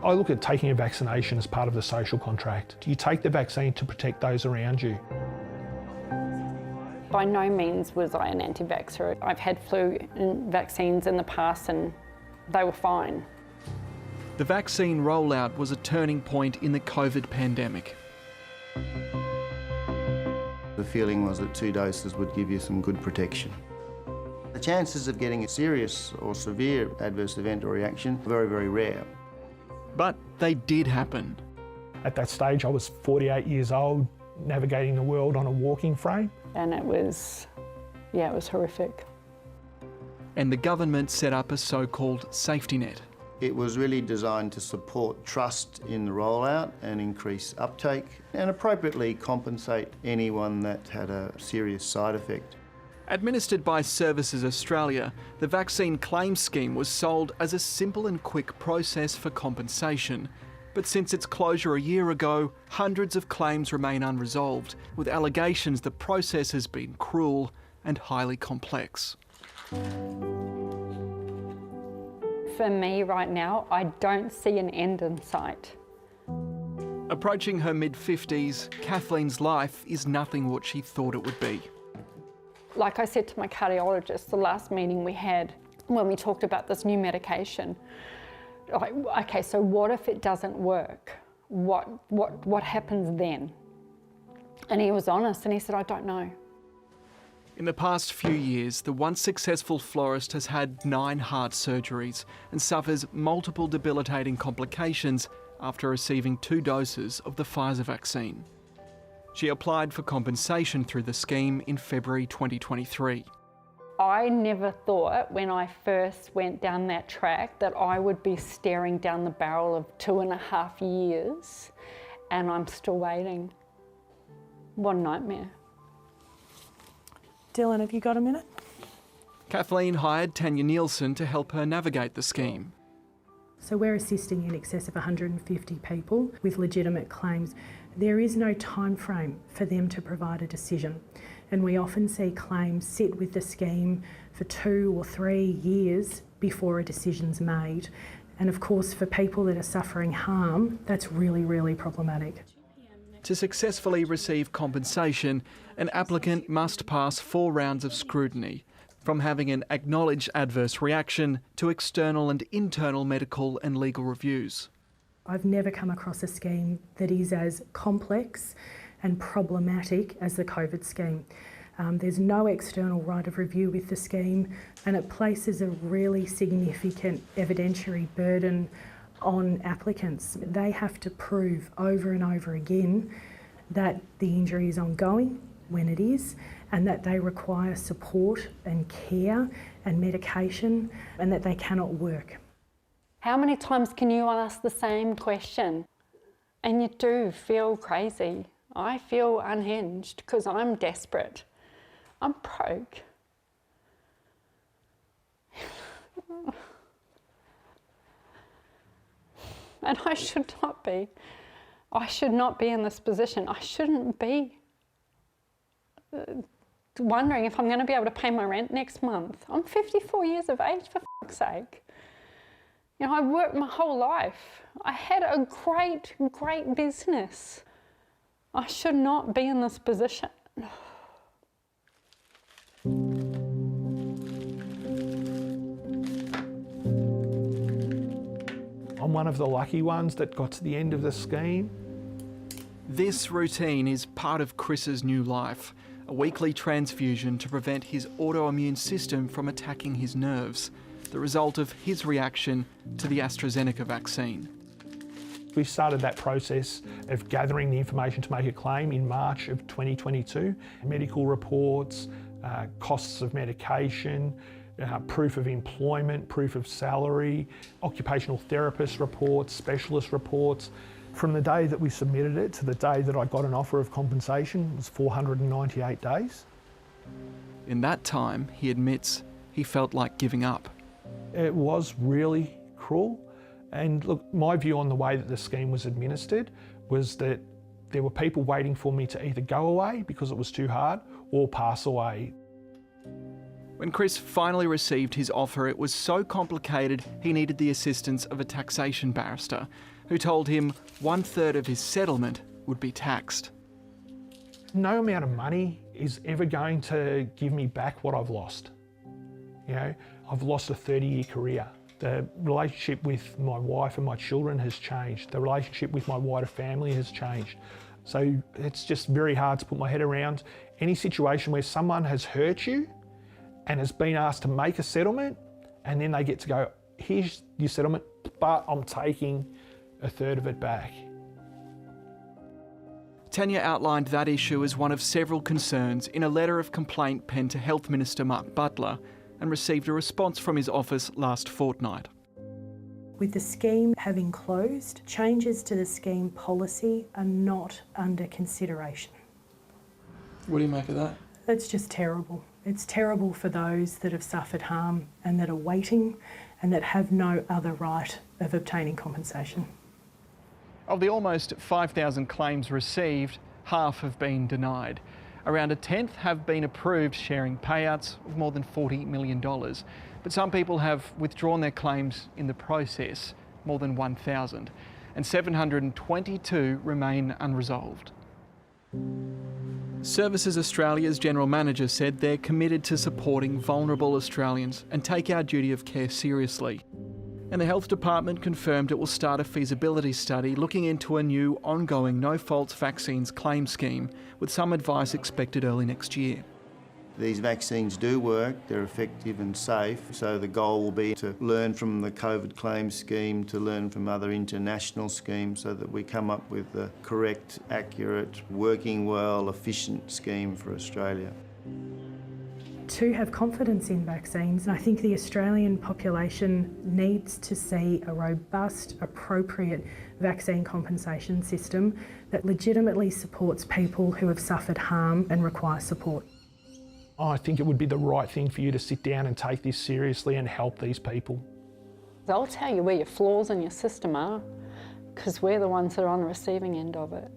I look at taking a vaccination as part of the social contract. You take the vaccine to protect those around you. By no means was I an anti-vaxxer. I've had flu vaccines in the past and they were fine. The vaccine rollout was a turning point in the COVID pandemic. The feeling was that 2 doses would give you some good protection. The chances of getting a serious or severe adverse event or reaction are very, very rare. But they did happen. At that stage, I was 48 years old, navigating the world on a walking frame. And it was horrific. And the government set up a so-called safety net. It was really designed to support trust in the rollout and increase uptake and appropriately compensate anyone that had a serious side effect. Administered by Services Australia, the vaccine claim scheme was sold as a simple and quick process for compensation. But since its closure a year ago, hundreds of claims remain unresolved, with allegations the process has been cruel and highly complex. For me right now, I don't see an end in sight. Approaching her mid-50s, Kathleen's life is nothing what she thought it would be. Like I said to my cardiologist, the last meeting we had, when we talked about this new medication, like, okay, so what if it doesn't work? What happens then? And he was honest and he said, I don't know. In the past few years, the once successful florist has had 9 heart surgeries and suffers multiple debilitating complications after receiving 2 doses of the Pfizer vaccine. She applied for compensation through the scheme in February 2023. I never thought when I first went down that track that I would be staring down the barrel of 2.5 years and I'm still waiting. What a nightmare. Dylan, have you got a minute? Kathleen hired Tanya Nielsen to help her navigate the scheme. So we're assisting in excess of 150 people with legitimate claims. There is no time frame for them to provide a decision. And we often see claims sit with the scheme for 2 or 3 years before a decision's made. And of course, for people that are suffering harm, that's really, really problematic. To successfully receive compensation, an applicant must pass 4 rounds of scrutiny, from having an acknowledged adverse reaction to external and internal medical and legal reviews. I've never come across a scheme that is as complex and problematic as the COVID scheme. There's no external right of review with the scheme, and it places a really significant evidentiary burden on applicants. They have to prove over and over again that the injury is ongoing when it is, and that they require support and care and medication, and that they cannot work. How many times can you ask the same question? And you do feel crazy. I feel unhinged because I'm desperate. I'm broke. And I should not be. I should not be in this position. I shouldn't be wondering if I'm going to be able to pay my rent next month. I'm 54 years of age, for fuck's sake. You know, I worked my whole life. I had a great, great business. I should not be in this position. I'm one of the lucky ones that got to the end of the scheme. This routine is part of Chris's new life, a weekly transfusion to prevent his autoimmune system from attacking his nerves, the result of his reaction to the AstraZeneca vaccine. We started that process of gathering the information to make a claim in March of 2022. Medical reports, costs of medication, proof of employment, proof of salary, occupational therapist reports, specialist reports. From the day that we submitted it to the day that I got an offer of compensation was 498 days. In that time, he admits he felt like giving up. It was really cruel. And look, my view on the way that the scheme was administered was that there were people waiting for me to either go away because it was too hard or pass away. When Chris finally received his offer, it was so complicated he needed the assistance of a taxation barrister, who told him 1/3 of his settlement would be taxed. No amount of money is ever going to give me back what I've lost. You know, I've lost a 30-year career. The relationship with my wife and my children has changed. The relationship with my wider family has changed. So it's just very hard to put my head around any situation where someone has hurt you and has been asked to make a settlement, and then they get to go, here's your settlement, but I'm taking 1/3 of it back. Tanya outlined that issue as one of several concerns in a letter of complaint penned to Health Minister Mark Butler, and received a response from his office last fortnight. With the scheme having closed, changes to the scheme policy are not under consideration. What do you make of that? It's just terrible. It's terrible for those that have suffered harm and that are waiting and that have no other right of obtaining compensation. Of the almost 5,000 claims received, half have been denied. Around a tenth have been approved, sharing payouts of more than $40 million. But some people have withdrawn their claims in the process, more than 1,000, and 722 remain unresolved. Services Australia's General Manager said they're committed to supporting vulnerable Australians and take our duty of care seriously. And the Health Department confirmed it will start a feasibility study looking into a new ongoing no-fault vaccines claim scheme, with some advice expected early next year. These vaccines do work, they're effective and safe, so the goal will be to learn from the COVID claims scheme, to learn from other international schemes so that we come up with the correct, accurate, working well, efficient scheme for Australia. To have confidence in vaccines, I think the Australian population needs to see a robust, appropriate vaccine compensation system that legitimately supports people who have suffered harm and require support. I think it would be the right thing for you to sit down and take this seriously and help these people. They'll tell you where your flaws in your system are, because we're the ones that are on the receiving end of it.